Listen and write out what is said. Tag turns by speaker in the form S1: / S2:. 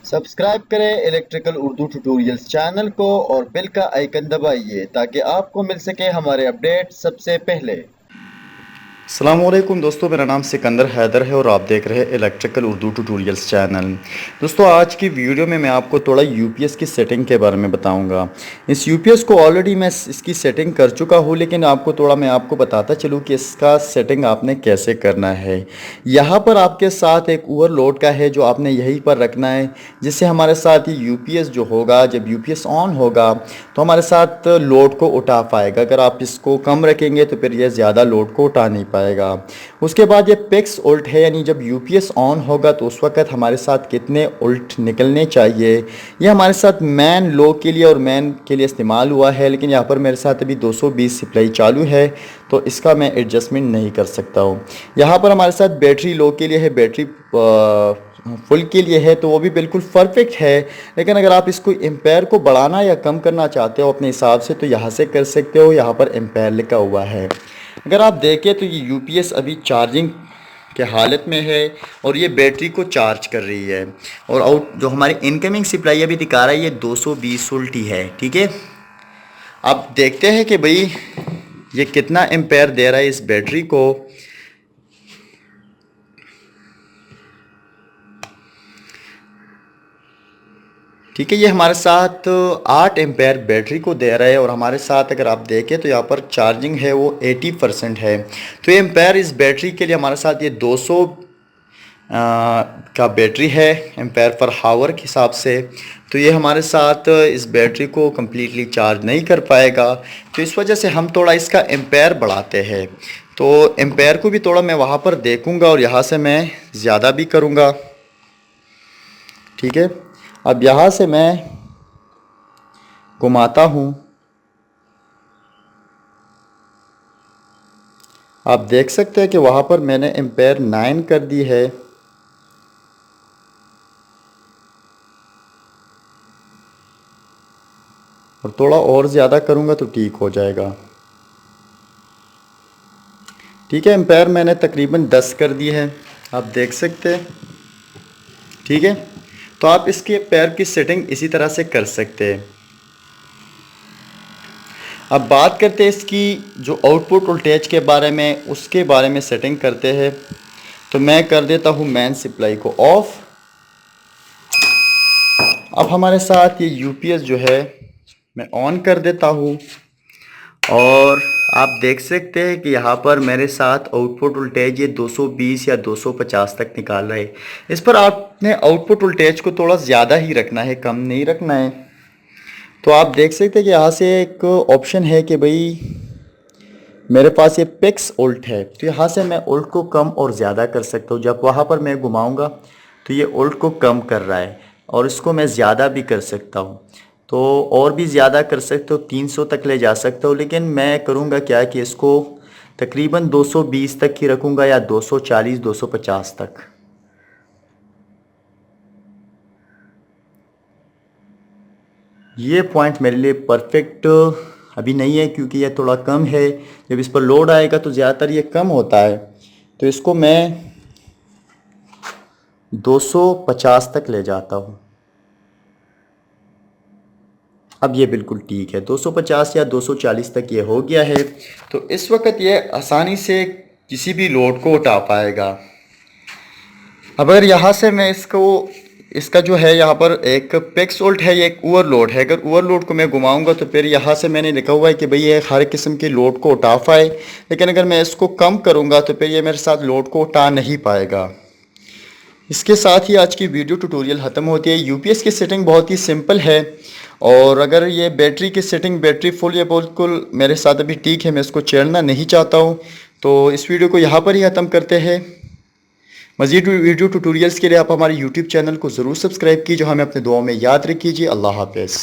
S1: Subscribe करें electrical Urdu tutorials channel को और बेल का आइकन दबाइए ताकि आपको मिल सके हमारे अपडेट सबसे पहले।
S2: अस्सलामुअलैकुम दोस्तों, मेरा नाम सिकंदर हैदर है और आप देख रहे हैं इलेक्ट्रिकल उर्दू ट्यूटोरियल्स चैनल। दोस्तों, आज की वीडियो में मैं आपको थोड़ा यूपीएस की सेटिंग के बारे में बताऊंगा। इस यूपीएस को ऑलरेडी मैं इसकी सेटिंग कर चुका हूं, लेकिन मैं आपको बताता चलूं कि इसका सेटिंग आपने कैसे करना है। यहाँ पर आपके साथ एक ओवरलोड का है जो आपने यहीं पर रखना है, जिससे हमारे साथ ये यूपीएस जो होगा, जब यूपीएस ऑन होगा तो हमारे साथ लोड को उठा पाएगा। अगर आप इसको कम रखेंगे तो फिर ये ज़्यादा लोड को उठा नहीं पाएगा। उसके बाद ये पिक्स उल्ट है, यानी जब यूपीएस ऑन होगा तो उस वक्त हमारे साथ कितने उल्ट निकलने चाहिए। ये हमारे साथ मैन लो के लिए और मैन के लिए इस्तेमाल हुआ है, लेकिन यहाँ पर मेरे साथ अभी 220 सप्लाई चालू है तो इसका मैं एडजस्टमेंट नहीं कर सकता हूँ। यहाँ पर हमारे साथ बैटरी लो के लिए है, बैटरी फुल के लिए है, तो वो भी बिल्कुल परफेक्ट है। लेकिन अगर आप इसको एम्पेयर को बढ़ाना या कम करना चाहते हो अपने हिसाब से तो यहाँ से कर सकते हो। यहाँ पर एम्पेयर लिखा हुआ है। अगर आप देखें तो ये यूपीएस अभी चार्जिंग के हालत में है और ये बैटरी को चार्ज कर रही है। और आउट जो हमारी इनकमिंग सप्लाई अभी दिखा रहा है ये 220 वोल्ट ही है। ठीक है, अब देखते हैं कि भाई ये कितना एम्पेयर दे रहा है इस बैटरी को। ठीक है, ये हमारे साथ 8 एम्पेयर बैटरी को दे रहा है और हमारे साथ अगर आप देखें तो यहाँ पर चार्जिंग है वो 80% है। तो ये एम्पेयर इस बैटरी के लिए हमारे साथ ये 200 का बैटरी है एम्पेयर पर हावर के हिसाब से। तो ये हमारे साथ इस बैटरी को कम्प्लीटली चार्ज नहीं कर पाएगा, तो इस वजह से हम थोड़ा इसका एम्पेयर बढ़ाते हैं। तो एम्पेयर को भी थोड़ा मैं वहाँ पर देखूँगा और यहाँ से मैं ज़्यादा भी करूँगा। ठीक है, अब यहाँ से मैं घुमाता हूँ। आप देख सकते हैं कि वहाँ पर मैंने एम्पेयर 9 कर दी है। और थोड़ा और ज़्यादा करूँगा तो ठीक हो जाएगा। ठीक है, एम्पेयर मैंने तकरीबन 10 कर दी है, आप देख सकते हैं। ठीक है, तो आप इसके पैर की सेटिंग इसी तरह से कर सकते हैं। अब बात करते हैं इसकी जो आउटपुट वोल्टेज के बारे में, उसके बारे में सेटिंग करते हैं। तो मैं कर देता हूँ मेन सप्लाई को ऑफ। अब हमारे साथ ये यूपीएस जो है मैं ऑन कर देता हूँ और आप देख सकते हैं कि यहाँ पर मेरे साथ आउटपुट वोल्टेज ये 220 या 250 तक निकाल रहा है। इस पर आपने आउटपुट वोल्टेज को थोड़ा ज़्यादा ही रखना है, कम नहीं रखना है। तो आप देख सकते हैं कि यहाँ से एक ऑप्शन है कि भाई मेरे पास ये पिक्स उल्ट है, तो यहाँ से मैं उल्ट को कम और ज़्यादा कर सकता हूँ। जब वहाँ पर मैं घुमाऊँगा तो ये उल्ट को कम कर रहा है और इसको मैं ज़्यादा भी कर सकता हूँ। तो और भी ज़्यादा कर सकते हो, 300 तक ले जा सकता हूँ, लेकिन मैं करूँगा क्या कि इसको तकरीबन 220 तक ही रखूँगा या 240 250 तक। ये पॉइंट मेरे लिए परफेक्ट अभी नहीं है क्योंकि ये थोड़ा कम है। जब इस पर लोड आएगा तो ज़्यादातर ये कम होता है, तो इसको मैं 250 तक ले जाता हूँ। अब ये बिल्कुल ठीक है, 250 या 240 तक ये हो गया है। तो इस वक्त ये आसानी से किसी भी लोड को उठा पाएगा। अब अगर यहाँ से मैं इसका जो है यहाँ पर एक पिक्स वोल्ट है, ये एक ओवरलोड है। अगर ओवरलोड को मैं घुमाऊंगा तो फिर यहाँ से मैंने लिखा हुआ है कि भाई ये हर किस्म की लोड को उठा पाए, लेकिन अगर मैं इसको कम करूँगा तो फिर ये मेरे साथ लोड को उठा नहीं पाएगा। इसके साथ ही आज की वीडियो ट्यूटोरियल ख़त्म होती है। यूपीएस की सेटिंग बहुत ही सिंपल है और अगर ये बैटरी की सेटिंग, बैटरी फुल ये बिल्कुल मेरे साथ अभी ठीक है, मैं इसको छेड़ना नहीं चाहता हूँ। तो इस वीडियो को यहाँ पर ही ख़त्म करते हैं। मज़ीद वीडियो ट्यूटोरियल्स के लिए आप हमारे यूट्यूब चैनल को ज़रूर सब्सक्राइब कीजिए, हमें अपने दुआओं में याद रखिए। अल्लाह हाफ़िज़।